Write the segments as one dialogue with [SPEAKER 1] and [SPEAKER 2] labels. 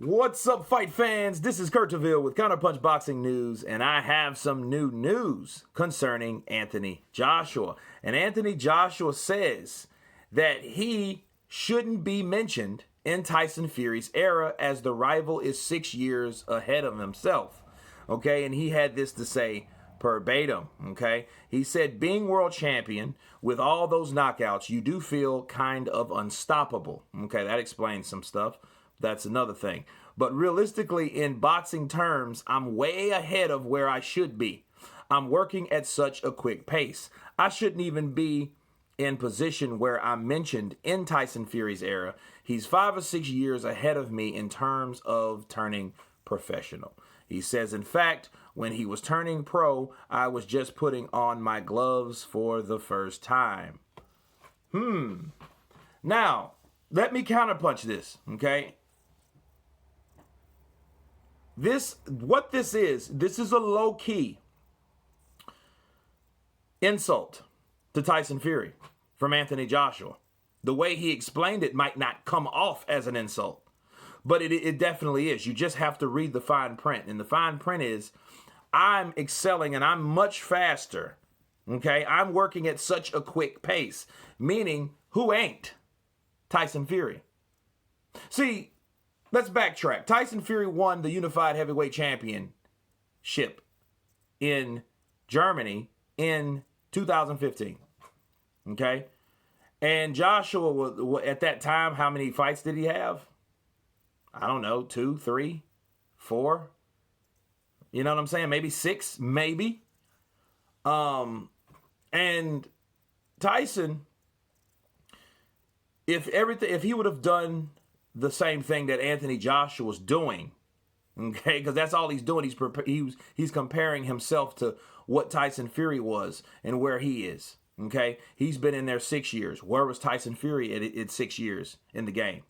[SPEAKER 1] What's up, fight fans? This is Kurt DeVille with Counterpunch Boxing News, and I have some new news concerning Anthony Joshua. And Anthony Joshua says that he shouldn't be mentioned in Tyson Fury's era as the rival is 6 years ahead of himself. Okay, and he had this to say verbatim. Okay, he said, being world champion with all those knockouts, you do feel kind of unstoppable. Okay, that explains some stuff. That's another thing. But realistically, in boxing terms, I'm way ahead of where I should be. I'm working at such a quick pace. I shouldn't even be in position where I'm mentioned in Tyson Fury's era. He's 5 or 6 years ahead of me in terms of turning professional. He says, in fact, when he was turning pro, I was just putting on my gloves for the first time. Now, let me counterpunch this, okay? This is a low-key insult to Tyson Fury from Anthony Joshua. The way he explained it might not come off as an insult, but it definitely is. You just have to read the fine print, and the fine print is, I'm excelling and I'm much faster, okay? I'm working at such a quick pace, meaning who ain't? Tyson Fury. See, let's backtrack. Tyson Fury won the Unified Heavyweight Championship in Germany in 2015. Okay? And Joshua, at that time, how many fights did he have? I don't know, 2, 3, 4. You know what I'm saying? Maybe 6, maybe. And Tyson, if he would have done the same thing that Anthony Joshua was doing, okay, because that's all he's doing. He's comparing himself to what Tyson Fury was and where he is, okay? He's been in there 6 years. Where was Tyson Fury at 6 years in the game?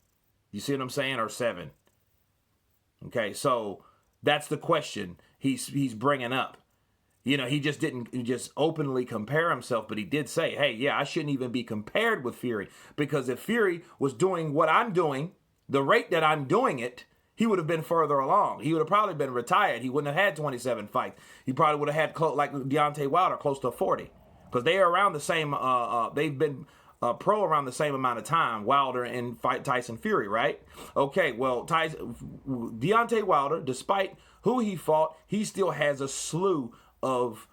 [SPEAKER 1] You see what I'm saying? Or 7. Okay, so that's the question he's bringing up. You know, he didn't just openly compare himself, but he did say, hey, yeah, I shouldn't even be compared with Fury, because if Fury was doing what I'm doing, the rate that I'm doing it, he would have been further along. He would have probably been retired. He wouldn't have had 27 fights. He probably would have had, like Deontay Wilder, close to 40. Because they are around the same, they've been pro around the same amount of time, Wilder and Tyson Fury, right? Okay, well, Deontay Wilder, despite who he fought, he still has a slew of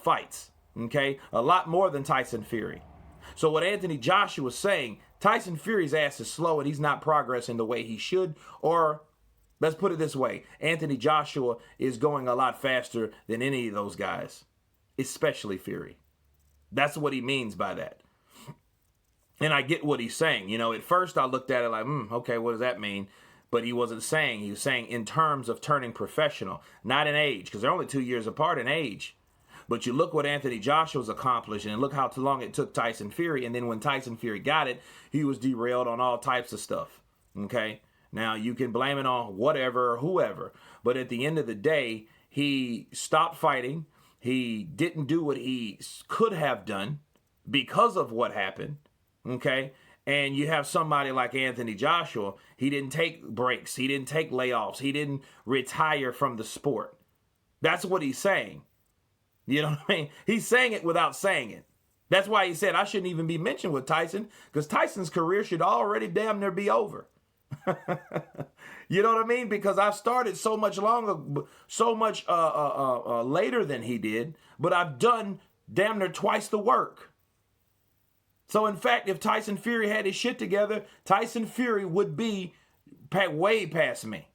[SPEAKER 1] fights, okay? A lot more than Tyson Fury. So what Anthony Joshua was saying, Tyson Fury's ass is slow and he's not progressing the way he should. Or let's put it this way, Anthony Joshua is going a lot faster than any of those guys, especially Fury. That's what he means by that. And I get what he's saying. You know, at first I looked at it like, okay, what does that mean? But he wasn't saying. He was saying in terms of turning professional, not in age, because they're only 2 years apart in age. But you look what Anthony Joshua's accomplished, and look how long it took Tyson Fury. And then when Tyson Fury got it, he was derailed on all types of stuff. Okay? Now, you can blame it on whatever or whoever. But at the end of the day, he stopped fighting. He didn't do what he could have done because of what happened. Okay? And you have somebody like Anthony Joshua. He didn't take breaks. He didn't take layoffs. He didn't retire from the sport. That's what he's saying. You know what I mean? He's saying it without saying it. That's why he said, I shouldn't even be mentioned with Tyson, because Tyson's career should already damn near be over. You know what I mean? Because I started so much later than he did, but I've done damn near twice the work. So in fact, if Tyson Fury had his shit together, Tyson Fury would be way past me.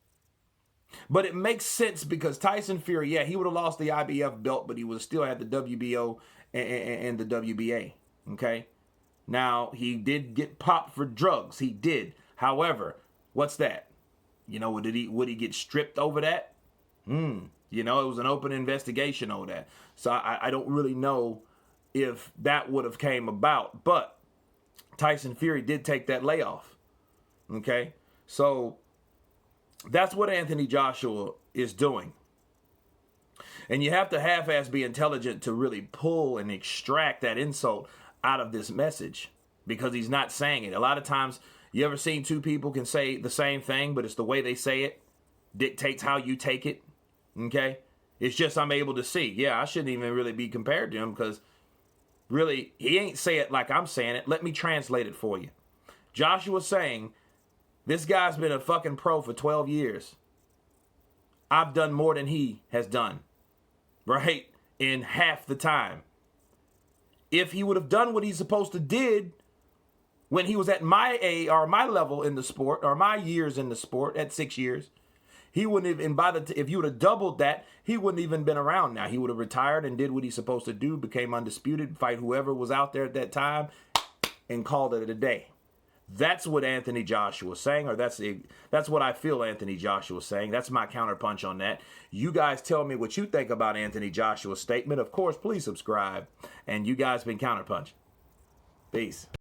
[SPEAKER 1] But it makes sense because Tyson Fury, yeah, he would have lost the IBF belt, but he would still have the WBO and the WBA, okay? Now, he did get popped for drugs. He did. However, what's that? You know, would he get stripped over that? You know, it was an open investigation over that. So I don't really know if that would have came about. But Tyson Fury did take that layoff, okay? So that's what Anthony Joshua is doing. And you have to half-ass be intelligent to really pull and extract that insult out of this message, because he's not saying it. A lot of times, you ever seen two people can say the same thing, but it's the way they say it? dictates how you take it. Okay? It's just I'm able to see. Yeah, I shouldn't even really be compared to him because really, he ain't say it like I'm saying it. Let me translate it for you. Joshua's saying, this guy's been a fucking pro for 12 years. I've done more than he has done, right? In half the time. If he would have done what he's supposed to did when he was at my age or my level in the sport, or my years in the sport at 6 years, he wouldn't have, and if you would have doubled that, he wouldn't even been around now. He would have retired and did what he's supposed to do, became undisputed, fight whoever was out there at that time, and called it a day. That's what Anthony Joshua was saying, or that's what I feel Anthony Joshua was saying. That's my counterpunch on that. You guys tell me what you think about Anthony Joshua's statement. Of course, please subscribe. And you guys been counterpunching. Peace.